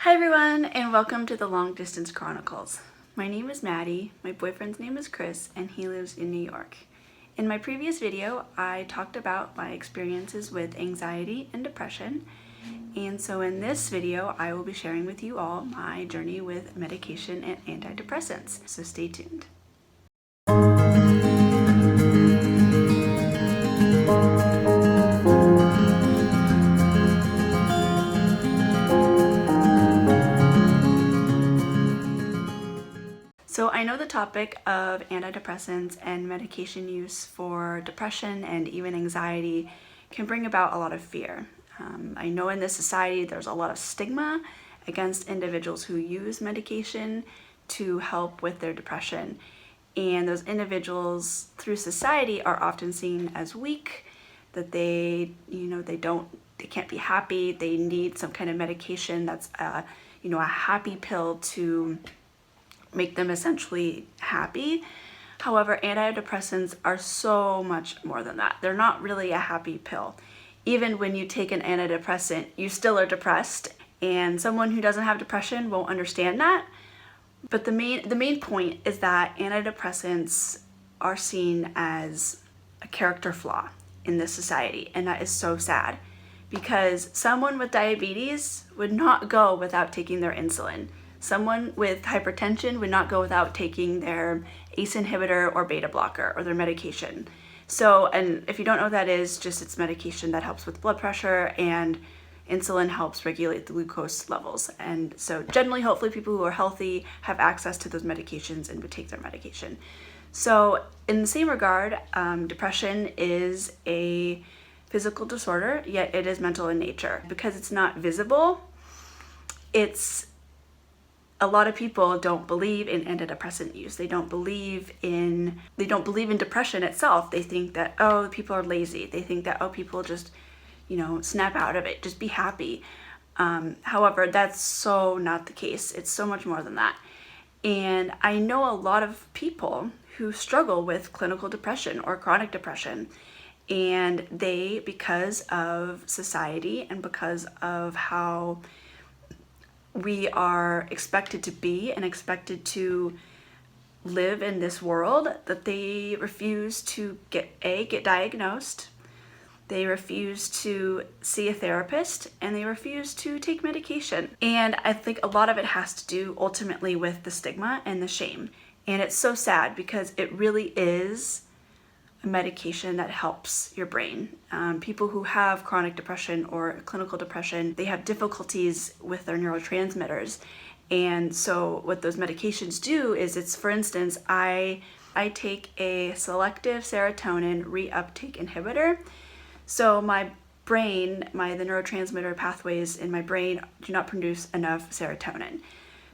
Hi everyone, and welcome to the Long Distance Chronicles. My name is Maddie, my boyfriend's name is Chris, and he lives in New York. In my previous video, I talked about my experiences with anxiety and depression, and so in this video, I will be sharing with you all my journey with medication and antidepressants, so stay tuned. So I know the topic of antidepressants and medication use for depression and even anxiety can bring about a lot of fear. I know in this society there's a lot of stigma against individuals who use medication to help with their depression. And those individuals through society are often seen as weak, that they can't be happy, they need some kind of medication that's a happy pill to make them essentially happy. However, antidepressants are so much more than that. They're not really a happy pill. Even when you take an antidepressant, you still are depressed, and someone who doesn't have depression won't understand that. But the main point is that antidepressants are seen as a character flaw in this society, and that is so sad because someone with diabetes would not go without taking their insulin. Someone with hypertension would not go without taking their ACE inhibitor or beta blocker or their medication. So, and if you don't know what that is, just it's medication that helps with blood pressure, and insulin helps regulate the glucose levels. And so generally, hopefully people who are healthy have access to those medications and would take their medication. So in the same regard, depression is a physical disorder, yet it is mental in nature. Because it's not visible, a lot of people don't believe in antidepressant use. They don't believe in depression itself. They think that, oh, people are lazy. They think that, oh, people just, snap out of it, just be happy. However, that's so not the case. It's so much more than that. And I know a lot of people who struggle with clinical depression or chronic depression. And they, because of society and because of how we are expected to be and expected to live in this world, that they refuse to get diagnosed, they refuse to see a therapist, and they refuse to take medication. And I think a lot of it has to do ultimately with the stigma and the shame. And it's so sad because it really is a medication that helps your brain. People who have chronic depression or clinical depression, they have difficulties with their neurotransmitters. And so what those medications do is for instance, I take a selective serotonin reuptake inhibitor. So my brain, the neurotransmitter pathways in my brain do not produce enough serotonin.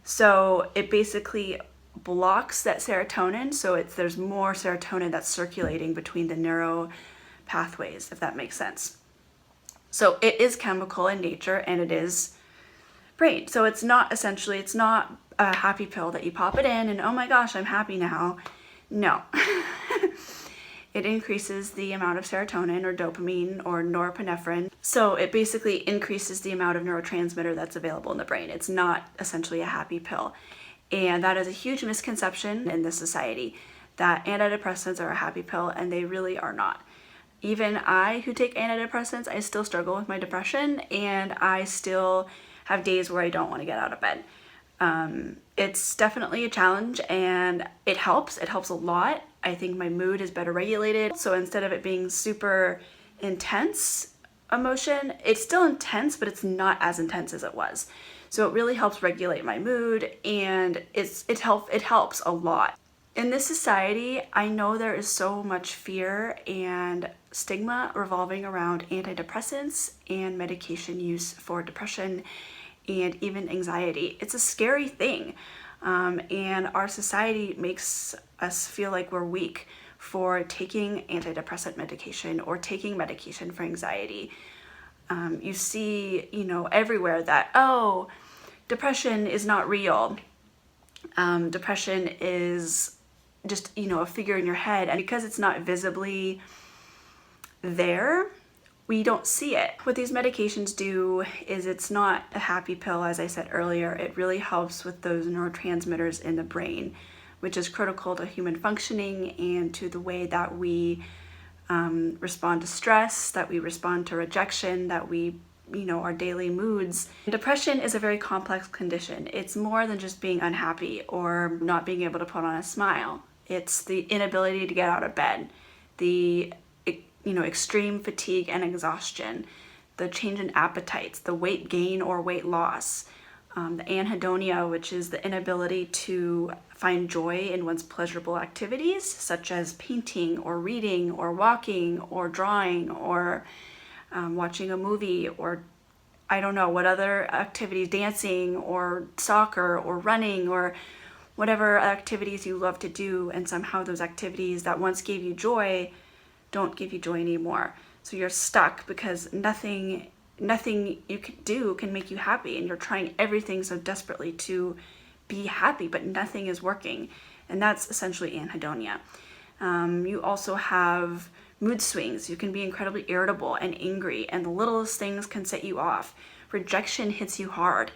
So it basically blocks that serotonin, so there's more serotonin that's circulating between the neuro pathways, if that makes sense. So it is chemical in nature, and it is brain. So it's not a happy pill that you pop it in and, oh my gosh, I'm happy now. No. It increases the amount of serotonin or dopamine or norepinephrine. So it basically increases the amount of neurotransmitter that's available in the brain. It's not essentially a happy pill. And that is a huge misconception in this society, that antidepressants are a happy pill, and they really are not. Even I, who take antidepressants, I still struggle with my depression, and I still have days where I don't want to get out of bed. It's definitely a challenge, and it helps. It helps a lot. I think my mood is better regulated. So instead of it being super intense emotion, it's still intense, but it's not as intense as it was. So it really helps regulate my mood, and it helps a lot. In this society, I know there is so much fear and stigma revolving around antidepressants and medication use for depression and even anxiety. It's a scary thing, and our society makes us feel like we're weak for taking antidepressant medication or taking medication for anxiety. You see, everywhere that, oh, depression is not real. Depression is just, a figure in your head. And because it's not visibly there, we don't see it. What these medications do is it's not a happy pill, as I said earlier. It really helps with those neurotransmitters in the brain, which is critical to human functioning and to the way that we respond to stress, that we respond to rejection, that we, our daily moods. Depression is a very complex condition. It's more than just being unhappy or not being able to put on a smile. It's the inability to get out of bed, the extreme fatigue and exhaustion, the change in appetites, the weight gain or weight loss, the anhedonia, which is the inability to find joy in one's pleasurable activities, such as painting or reading or walking or drawing or watching a movie or I don't know what other activities, dancing or soccer or running or whatever activities you love to do, and somehow those activities that once gave you joy don't give you joy anymore. So you're stuck because nothing you can do can make you happy, and you're trying everything so desperately to be happy, but nothing is working. And that's essentially anhedonia. You also have mood swings. You can be incredibly irritable and angry, and the littlest things can set you off. Rejection hits you hard.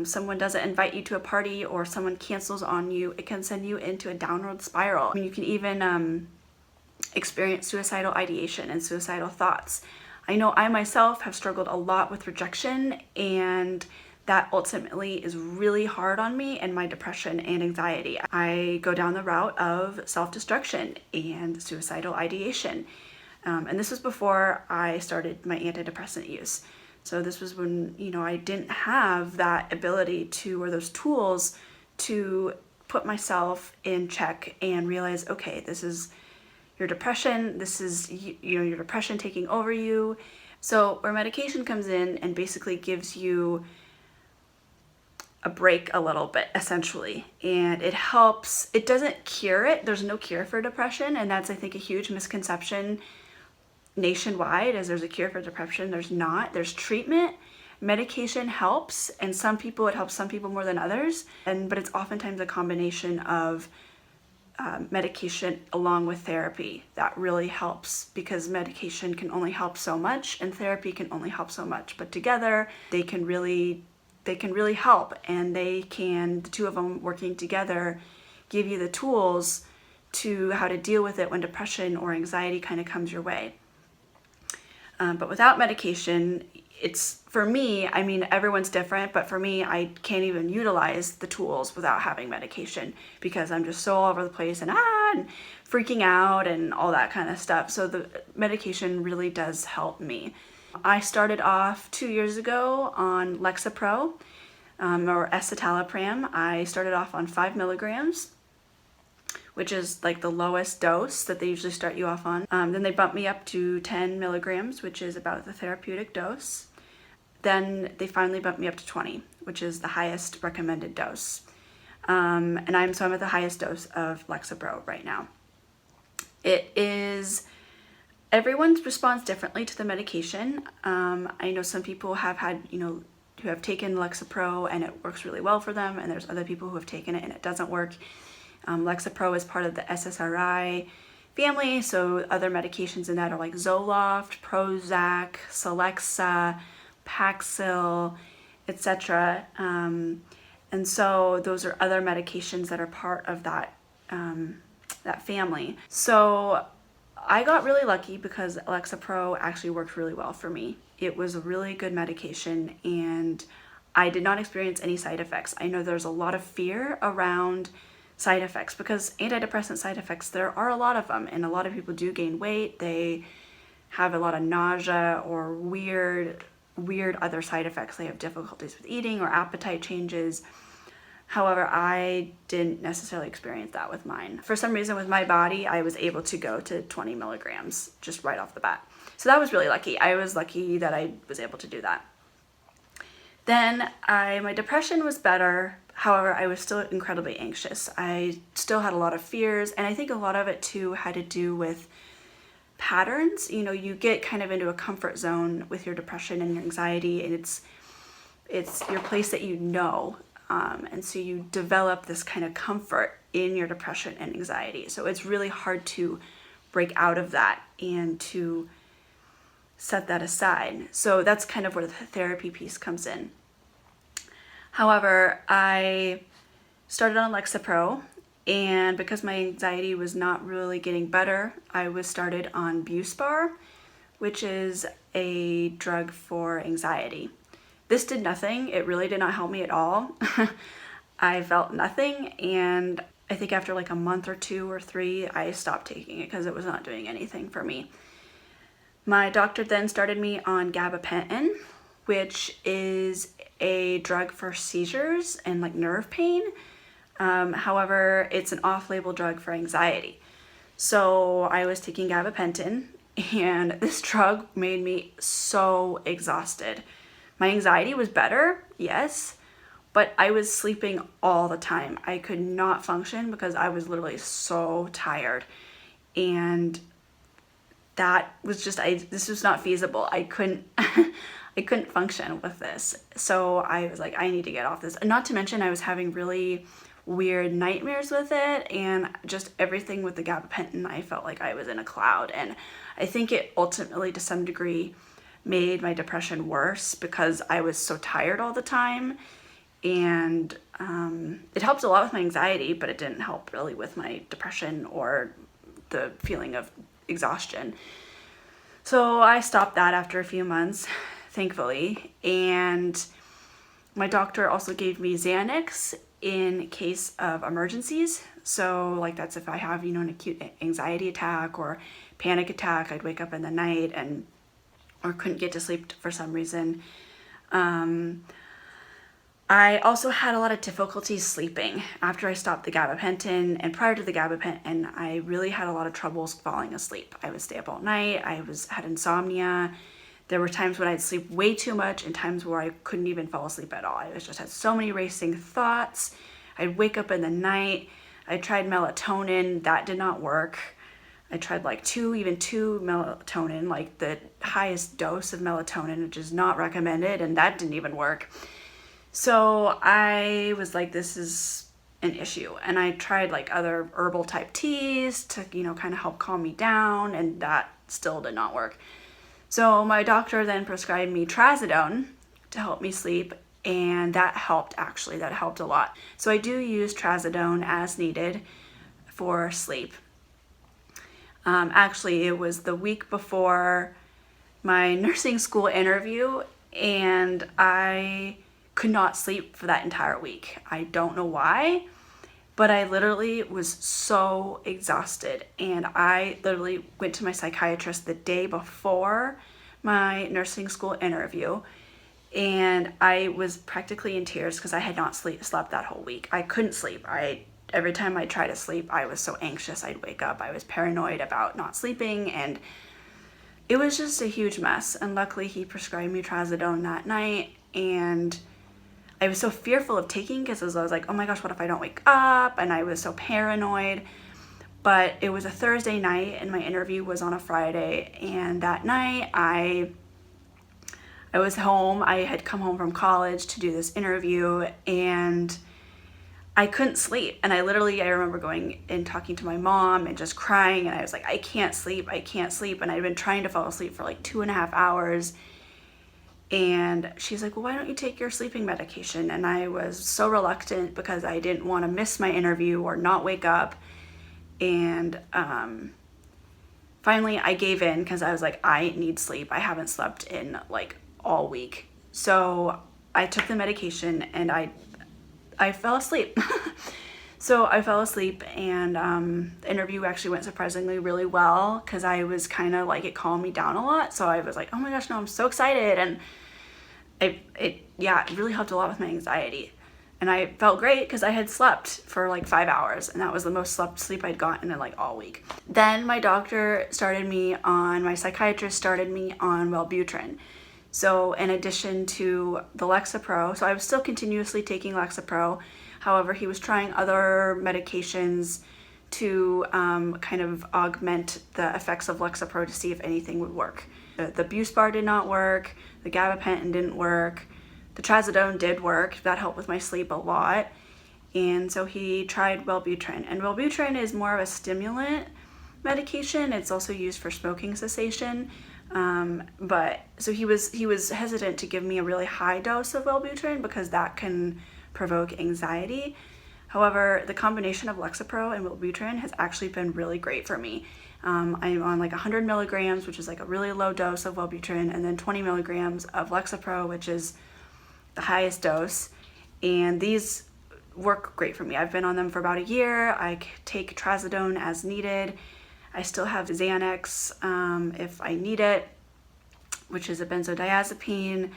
Someone doesn't invite you to a party or someone cancels on you, it can send you into a downward spiral. I mean, you can even experience suicidal ideation and suicidal thoughts. I know I myself have struggled a lot with rejection, and that ultimately is really hard on me and my depression and anxiety. I go down the route of self-destruction and suicidal ideation. And this was before I started my antidepressant use. So this was when, I didn't have that ability to, or those tools to put myself in check and realize, okay, this is your depression, this is your depression taking over you. So where medication comes in and basically gives you a break a little bit, essentially, and it helps. It doesn't cure it. There's no cure for depression, and that's, I think, a huge misconception nationwide, as there's a cure for depression. There's not. There's treatment. Medication helps, and it helps some people more than others, but it's oftentimes a combination of medication along with therapy that really helps, because medication can only help so much and therapy can only help so much, but together they can really help, and the two of them working together give you the tools to how to deal with it when depression or anxiety kind of comes your way. But without medication, it's, for me, I mean, everyone's different, but for me, I can't even utilize the tools without having medication because I'm just so all over the place and freaking out and all that kind of stuff. So the medication really does help me. I started off 2 years ago on Lexapro or escitalopram. I started off on 5 milligrams, which is like the lowest dose that they usually start you off on. Then they bumped me up to 10 milligrams, which is about the therapeutic dose. Then they finally bumped me up to 20, which is the highest recommended dose. And I'm at the highest dose of Lexapro right now. Everyone responds differently to the medication. I know some people have had, who have taken Lexapro and it works really well for them, and there's other people who have taken it and it doesn't work. Lexapro is part of the SSRI family, so other medications in that are like Zoloft, Prozac, Celexa, Paxil, etc. And so those are other medications that are part of that family. So I got really lucky because Lexapro actually worked really well for me. It was a really good medication, and I did not experience any side effects. I know there's a lot of fear around side effects because antidepressant side effects, there are a lot of them, and a lot of people do gain weight. They have a lot of nausea or weird other side effects. They have difficulties with eating or appetite changes. However, I didn't necessarily experience that with mine. For some reason with my body, I was able to go to 20 milligrams just right off the bat. So that was really lucky. I was lucky that I was able to do that. Then my depression was better. However, I was still incredibly anxious. I still had a lot of fears, and I think a lot of it too had to do with patterns. You get kind of into a comfort zone with your depression and your anxiety, and it's your place that and so you develop this kind of comfort in your depression and anxiety. So it's really hard to break out of that and to set that aside. So that's kind of where the therapy piece comes in. However, I started on Lexapro, and because my anxiety was not really getting better, I was started on Buspar, which is a drug for anxiety. This did nothing. It really did not help me at all. I felt nothing, and I think after like a month or 2 or 3, I stopped taking it because it was not doing anything for me. My doctor then started me on gabapentin, which is a drug for seizures and like nerve pain. However, it's an off-label drug for anxiety. So I was taking gabapentin, and this drug made me so exhausted. My anxiety was better, yes, but I was sleeping all the time. I could not function because I was literally so tired. And that was just, this was not feasible. I couldn't I couldn't function with this. So I was like, I need to get off this. And not to mention I was having really weird nightmares with it, and just everything with the gabapentin, I felt like I was in a cloud. And I think it ultimately, to some degree, made my depression worse because I was so tired all the time. And it helped a lot with my anxiety, but it didn't help really with my depression or the feeling of exhaustion. So I stopped that after a few months, thankfully. And my doctor also gave me Xanax in case of emergencies. So like that's if I have, an acute anxiety attack or panic attack, I'd wake up in the night or couldn't get to sleep for some reason. I also had a lot of difficulty sleeping after I stopped the gabapentin, and prior to the gabapentin, I really had a lot of troubles falling asleep. I would stay up all night. Had insomnia. There were times when I'd sleep way too much and times where I couldn't even fall asleep at all. I just had so many racing thoughts. I'd wake up in the night. I tried melatonin. That did not work. I tried like two melatonin, like the highest dose of melatonin, which is not recommended, and that didn't even work. So I was like, this is an issue. And I tried like other herbal type teas to, kind of help calm me down, and that still did not work. So my doctor then prescribed me trazodone to help me sleep, and that helped actually. That helped a lot. So I do use trazodone as needed for sleep. Actually, it was the week before my nursing school interview, and I could not sleep for that entire week. I don't know why, but I literally was so exhausted, and I literally went to my psychiatrist the day before my nursing school interview, and I was practically in tears because I had not slept that whole week. I couldn't sleep. Every time I tried to sleep, I was so anxious. I'd wake up. I was paranoid about not sleeping, and it was just a huge mess. And luckily, he prescribed me trazodone that night, and I was so fearful of taking because I was like, oh my gosh, what if I don't wake up? And I was so paranoid. But it was a Thursday night, and my interview was on a Friday. And that night, I was home. I had come home from college to do this interview, and I couldn't sleep. And I remember going and talking to my mom and just crying. And I was like, I can't sleep. And I'd been trying to fall asleep for like 2.5 hours. And she's like, well, why don't you take your sleeping medication? And I was so reluctant because I didn't want to miss my interview or not wake up. And finally I gave in because I was like, I need sleep. I haven't slept in like all week. So I took the medication, and I fell asleep. So I fell asleep, and the interview actually went surprisingly really well because I was kind of like, it calmed me down a lot. So I was like, oh my gosh, no, I'm so excited. And it really helped a lot with my anxiety. And I felt great because I had slept for like 5 hours, and that was the most sleep I'd gotten in like all week. Then my psychiatrist started me on Wellbutrin. So in addition to the Lexapro, so I was still continuously taking Lexapro. However, he was trying other medications to kind of augment the effects of Lexapro to see if anything would work. The Buspar did not work. The gabapentin didn't work. The trazodone did work. That helped with my sleep a lot. And so he tried Wellbutrin. And Wellbutrin is more of a stimulant medication. It's also used for smoking cessation. But so he was hesitant to give me a really high dose of Wellbutrin because that can provoke anxiety. However, the combination of Lexapro and Wellbutrin has actually been really great for me. I'm on like 100 milligrams, which is like a really low dose of Wellbutrin, and then 20 milligrams of Lexapro, which is the highest dose. And these work great for me. I've been on them for about a year. I take trazodone as needed. I still have Xanax if I need it, which is a benzodiazepine.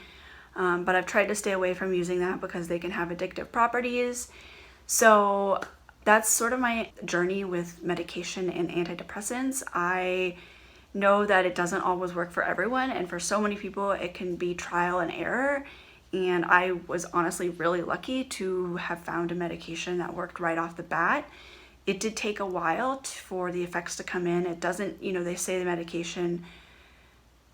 But I've tried to stay away from using that because they can have addictive properties. So that's sort of my journey with medication and antidepressants. I know that it doesn't always work for everyone, and for so many people it can be trial and error. And I was honestly really lucky to have found a medication that worked right off the bat. It did take a while for the effects to come in. It doesn't, they say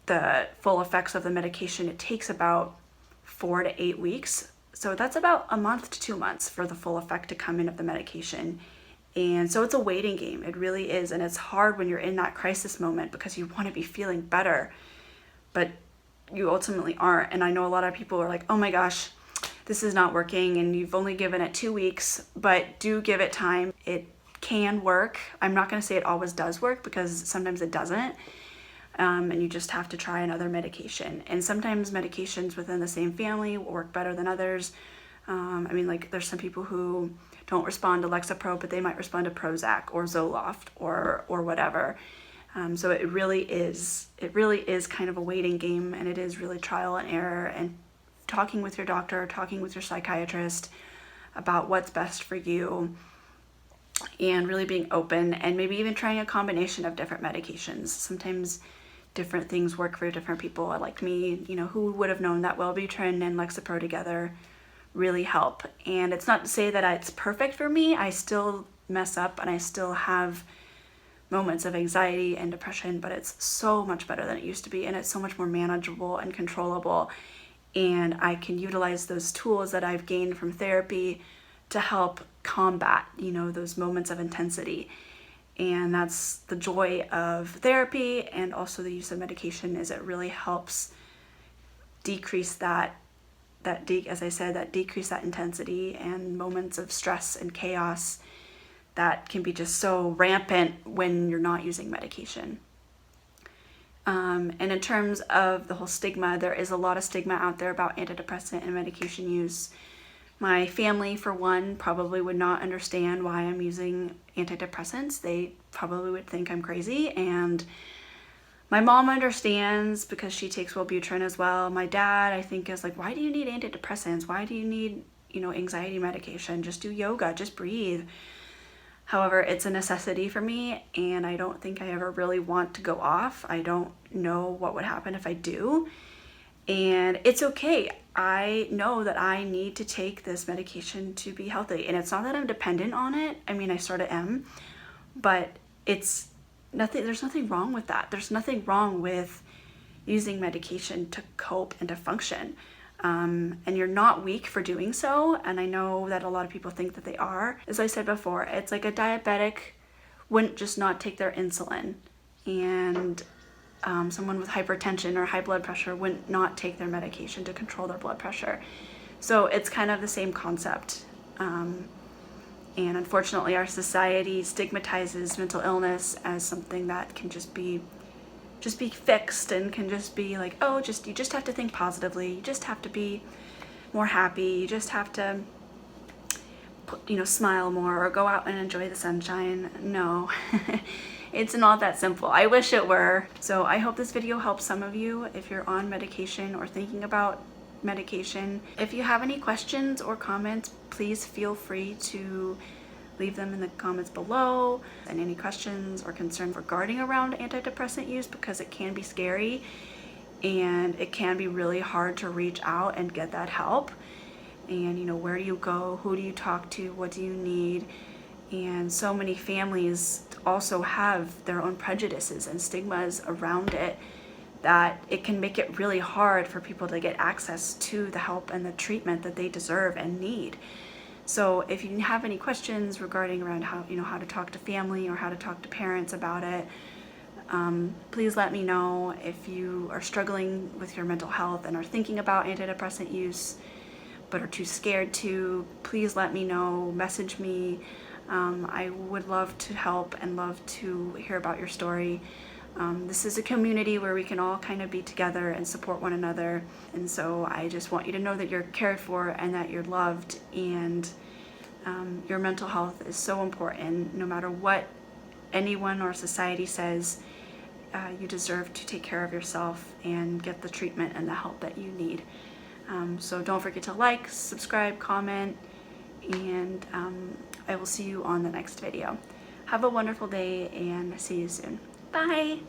the full effects of the medication, it takes about 4 to 8 weeks. So that's about a month to 2 months for the full effect to come in of the medication. And so it's a waiting game. It really is. And it's hard when you're in that crisis moment because you want to be feeling better, but you ultimately aren't. And I know a lot of people are like, oh my gosh, this is not working, and you've only given it 2 weeks, but do give it time. It can work. I'm not going to say it always does work because sometimes it doesn't. And you just have to try another medication. And sometimes medications within the same family will work better than others. Like there's some people who don't respond to Lexapro, but they might respond to Prozac or Zoloft or whatever. So it really is kind of a waiting game, and it is really trial and error, and talking with your doctor, talking with your psychiatrist about what's best for you, and really being open, and maybe even trying a combination of different medications. Sometimes different things work for different people. Like me, who would have known that Wellbutrin and Lexapro together really help. And it's not to say that it's perfect for me. I still mess up and I still have moments of anxiety and depression, but it's so much better than it used to be, and it's so much more manageable and controllable. And I can utilize those tools that I've gained from therapy to help combat, those moments of intensity. And that's the joy of therapy, and also the use of medication, is it really helps decrease that decrease that intensity and moments of stress and chaos that can be just so rampant when you're not using medication. And in terms of the whole stigma, there is a lot of stigma out there about antidepressant and medication use. My family, for one, probably would not understand why I'm using antidepressants. They probably would think I'm crazy. And my mom understands because she takes Wellbutrin as well. My dad, I think, is like, why do you need antidepressants? Why do you need, anxiety medication? Just do yoga, just breathe. However, it's a necessity for me, and I don't think I ever really want to go off. I don't know what would happen if I do. And it's okay. I know that I need to take this medication to be healthy. And it's not that I'm dependent on it. I sort of am. But there's nothing wrong with that. There's nothing wrong with using medication to cope and to function. And you're not weak for doing so. And I know that a lot of people think that they are. As I said before, it's like a diabetic wouldn't just not take their insulin. And someone with hypertension or high blood pressure wouldn't not take their medication to control their blood pressure. So it's kind of the same concept. And unfortunately, our society stigmatizes mental illness as something that can just be fixed, and can just be like, oh, you just have to think positively. You just have to be more happy. You just have to, smile more or go out and enjoy the sunshine. No. It's not that simple. I wish it were. So I hope this video helps some of you if you're on medication or thinking about medication. If you have any questions or comments, please feel free to leave them in the comments below. And any questions or concerns regarding around antidepressant use, because it can be scary and it can be really hard to reach out and get that help. And where do you go? Who do you talk to? What do you need? And so many families also have their own prejudices and stigmas around it, that it can make it really hard for people to get access to the help and the treatment that they deserve and need. So if you have any questions regarding around how to talk to family or how to talk to parents about it, Please let me know if you are struggling with your mental health and are thinking about antidepressant use but are too scared to. Please let me know, message me. I would love to help and love to hear about your story. This is a community where we can all kind of be together and support one another. And so I just want you to know that you're cared for and that you're loved, and your mental health is so important. No matter what anyone or society says, you deserve to take care of yourself and get the treatment and the help that you need. So don't forget to like, subscribe, comment, and I will see you on the next video. Have a wonderful day and see you soon. Bye!